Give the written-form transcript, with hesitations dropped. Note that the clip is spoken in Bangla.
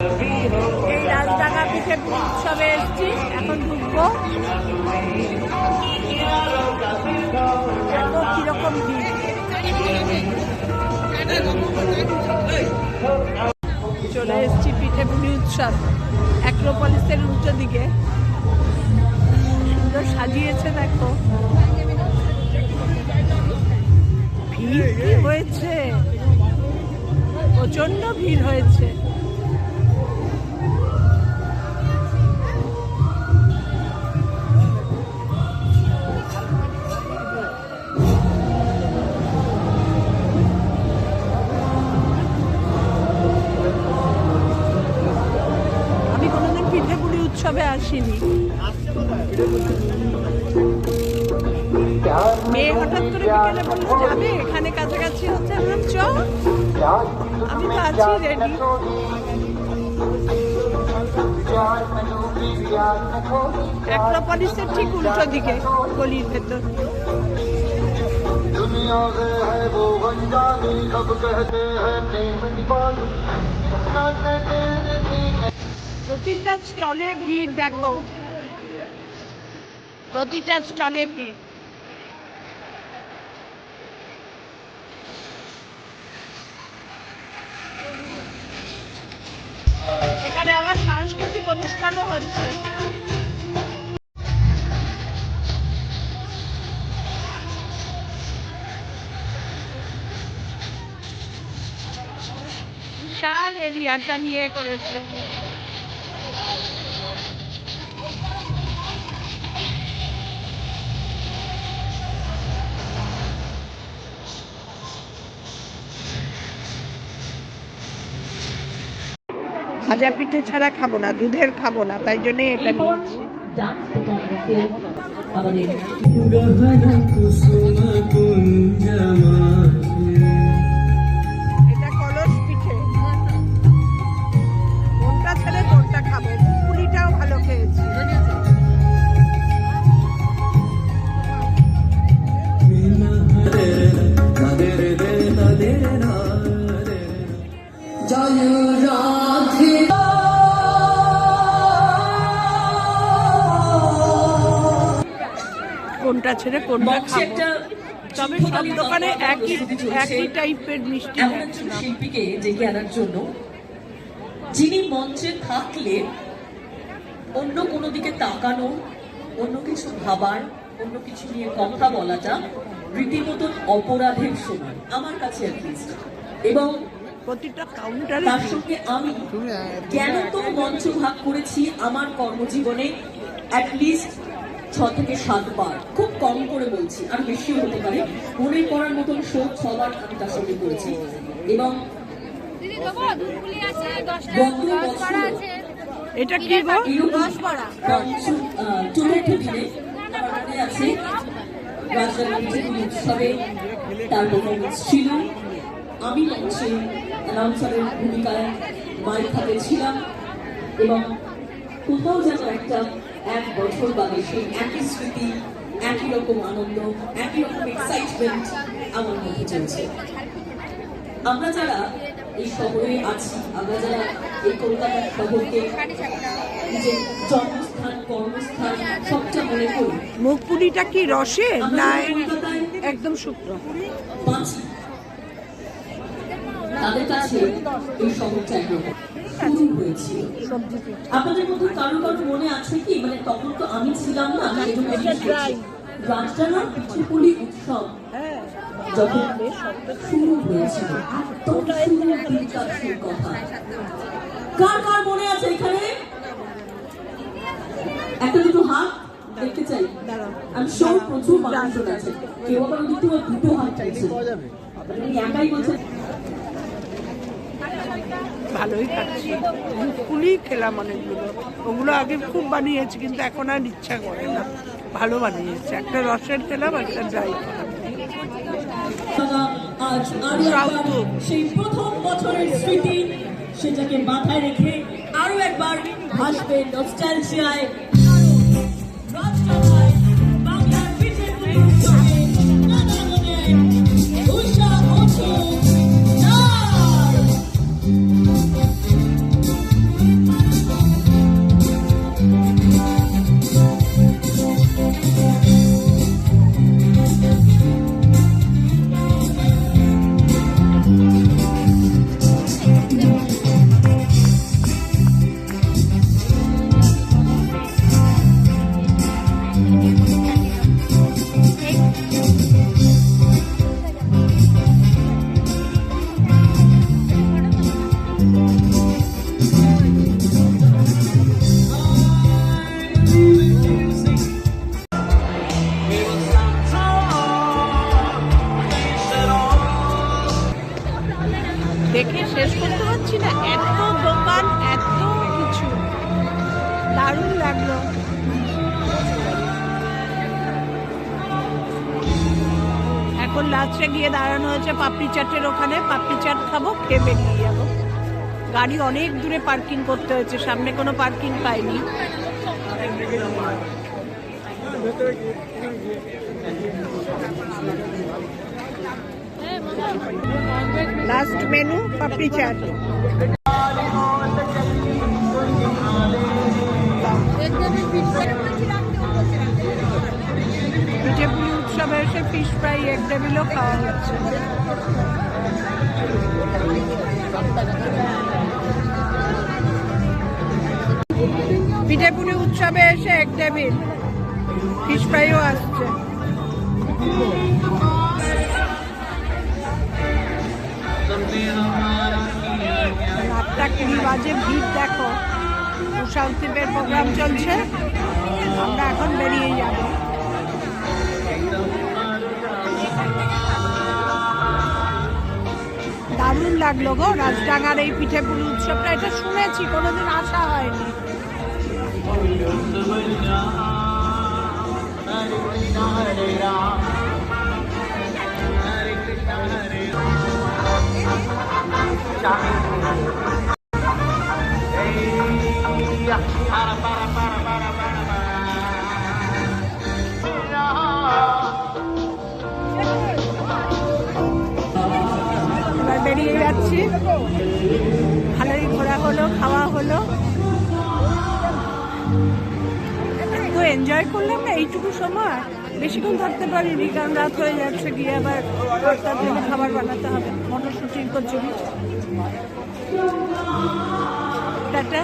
এই রাজডাঙ্গা পিঠে উৎসবে এসছি, এখন ঢুকবো। এত কিরকম ভিড়, চলে এসছি পিঠে পুলি উৎসব অ্যাক্রোপলিসের উল্টো দিকে। সুন্দর সাজিয়েছে, দেখো ভিড় কি হয়েছে, প্রচন্ড ভিড় হয়েছে। আমি কোনোদিন পিঠে পুলি উৎসবে আসিনি। মেয়ে হঠাৎ করে বিকেলে বললো যাবে, এখানে কাছাকাছি হচ্ছে, চ আমি তো আছি রেডি। অ্যাক্রোপলিসের ঠিক উল্টো দিকে গলির ভেতর। প্রতিটা স্টলে ভিড়, দেখো প্রতিটা স্টলে ভিড়। এখানে আবার সাংস্কৃতিক অনুষ্ঠানও হচ্ছে। বিশাল এরিয়াটা নিয়ে করেছে। ভাজা পিঠে ছাড়া খাবো না, দুধের খাবো না, তাই জন্য এটা নিয়েছি। এটা কলস পিঠে, কোনটা ছেড়ে কোনটা খাবো। পুলিটাও ভালো খেয়েছি। কোনটা ছেড়ে কোনটা খাবো, তবে সব দোকানে একই টাইপের মিষ্টি। শিল্পীকে ডেকে আনার জন্য, যিনি মঞ্চে থাকলে অন্য কোনো দিকে তাকানো, অন্য কিছু ভাবার, অন্য কিছু নিয়ে কথা বলাটা রীতিমতন অপরাধের সমান আমার কাছে অ্যাটলিস্ট। এবং প্রতিটা কাউন্টারে তার সঙ্গে আমি কেন তো মঞ্চ ভাগ করেছি আমার কর্মজীবনে অ্যাটলিস্ট 6 থেকে 7 বার, খুব কম করে বলছি, আর বেশিও হতে পারে। মনে করার মতন শো 6 বার আমি তার সঙ্গে করেছি। এবং এটা কি গো, চতুর্থ দিনে আমার মনে আছে রাজধানী উৎসবে তার পারফরমেন্স ছিল। আমি মঞ্চে অ্যানাউন্সারের ভূমিকায় মাইক হাতে ছিলাম এবং কোথাও যেন একটা 1 বছর বাদে সেই একই স্মৃতি, একই রকম আনন্দ, একই রকম এক্সাইটমেন্ট আমার মধ্যে চলছে। আমরা যারা এই শহরে আছি, আমরা যারা এই কলকাতার শহরকে নিজের জন্মস্থান, কর্মস্থান সবটা মনে করি, মুখ পুলিটা কি রসে না একদম শুকনো বাঁচি, তাদের কাছে এই শহরটা একরকম শুরু হয়েছিল। আপনাদের মধ্যে কারো কারো মনে আছে কি, মানে তখন তো আমি ছিলাম না, রাজডাঙ্গা পিঠেপুলি উৎসব যখন শুরু হয়েছিল, কথা কার কার মনে আছে? এখানে একটা দুটো হাত দেখতে চাই, আমি সব প্রচুর মানুষজন আছে। কেউ আবার ওদিক থেকে 2টো হাত চাইছে, একাই বলছে। ভালোই খাচ্ছি, পুলি খেলাম অনেকগুলো, ওগুলো আগে খুব বানিয়েছি কিন্তু এখন আর ইচ্ছা করে না। ভালো বানিয়েছে, একটা রসের খেলাম, একটা ড্রাই খেলাম। আজ সেই প্রথম বছরের স্মৃতি, সেটাকে মাথায় রেখে আরো একবার আসবে নস্টালজিয়ায়। বাংলার পিঠেপুলি উৎসবে উৎসব এখন লাস্টে গিয়ে দাঁড়ানো হয়েছে পাপড়ি চাটের ওখানে, পাপড়ি চাট খাবো, খেয়ে বেরিয়ে যাবো। গাড়ি অনেক দূরে পার্কিং করতে হয়েছে, সামনে কোনো পার্কিং পাইনি। লাস্ট মেনু পাপড়ি চাট। পিঠেপুলি উৎসবে এসে ফিশ ফ্রাই, এগ টেবিলও খাওয়া হচ্ছে। পিঠেপুলি উৎসবে এসে এগ টেবিল, ফিশ ফ্রাইও আসছে। রাতটা 20 বাজে, ভিড় দেখো। উষাউদ্দীপের প্রোগ্রাম চলছে, আমরা এখন বেরিয়ে যাব। দারুণ লাগলো গো রাজডাঙ্গার এই পিঠেপুলি উৎসবটা। এটা শুনেছি, কোনোদিন আসা হয়নি। এবার বেরিয়ে যাচ্ছি। ভালোই ঘোরা হলো, খাওয়া হলো, তো এনজয় করলাম না এইটুকু সময়। বেশিক্ষণ থাকতে পারিনি, কারণ রাত হয়ে যাচ্ছে, গিয়ে আবার কর্তার জন্য খাবার বানাতে হবে, মটরশুটির কচুরি। টাটা।